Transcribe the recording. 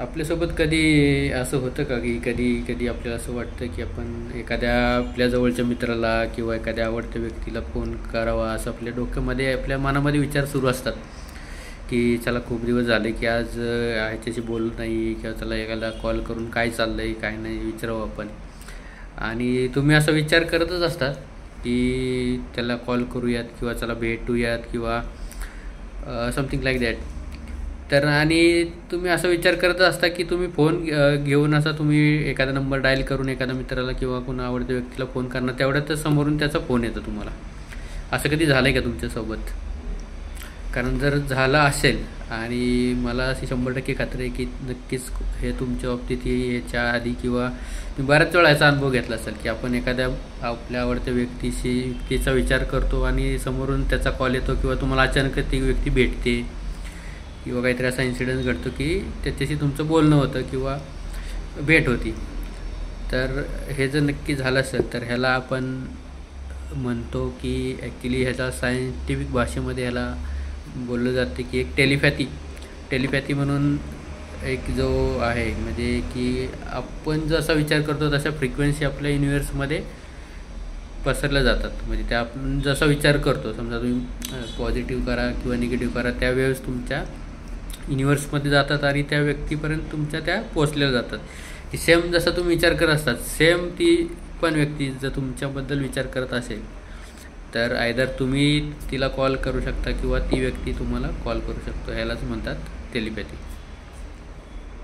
आपल्यासोबत कधी असं होतं का की कधी कधी आपल्याला असं वाटतं की आपण एखाद्या आपल्या जवळच्या मित्राला किंवा एखाद्या आवडत्या व्यक्तीला फोन करावा असं आपल्या डोक्यामध्ये आपल्या मनामध्ये विचार सुरू असतात की चला खूप दिवस झाले की आज ह्याच्याशी बोललो नाही किंवा चला एखादा कॉल करून काय चाललं आहे काय नाही विचारावं आपण. आणि तुम्ही असा विचार करतच असतात की त्याला कॉल करूयात किंवा चला भेटूयात किंवा समथिंग लाईक दॅट. तर आणि तुम्ही असा विचार करत असता की तुम्ही फोन घेऊन असा तुम्ही एखादा नंबर डायल करून एखाद्या मित्राला किंवा कोणा आवडत्या व्यक्तीला फोन करणार तेवढ्यातच समोरून त्याचा फोन येतो तुम्हाला. असं कधी झालं आहे का तुमच्यासोबत? कारण जर झालं असेल आणि मला अशी 100% खात्री आहे की नक्कीच हे तुमच्या बाबतीत याच्या आधी किंवा तुम्ही बऱ्याच वेळा याचा अनुभव घेतला असेल की आपण एखाद्या आपल्या आवडत्या व्यक्तीचा विचार करतो आणि समोरून त्याचा कॉल येतो किंवा तुम्हाला अचानक ती व्यक्ती भेटते किंवा काहीतरी असा इन्सिडेंट घडतो की त्याच्याशी तुमचं बोलणं होतं किंवा भेट होती. तर हे जर नक्की झालं असेल तर ह्याला आपण म्हणतो की ॲक्च्युली ह्याचा सायंटिफिक भाषेमध्ये ह्याला बोललं जाते की एक टेलिपॅथी म्हणून एक जो आहे म्हणजे की आपण जसा विचार करतो तशा फ्रिक्वेन्सी आपल्या युनिवर्समध्ये पसरल्या जातात. म्हणजे त्या आपण जसा विचार करतो समजा तुम्ही पॉझिटिव्ह करा किंवा निगेटिव्ह करा त्यावेळेस तुमच्या युनिवर्समध्ये जातात आणि त्या व्यक्तीपर्यंत तुमच्या त्या पोचलेल्या जातात. की सेम जसं तुम्ही विचार करत असतात सेम ती पण व्यक्ती जर तुमच्याबद्दल विचार करत असेल तर आयदर तुम्ही तिला कॉल करू शकता किंवा ती व्यक्ती तुम्हाला कॉल करू शकतो. ह्यालाच म्हणतात टेलिपॅथी.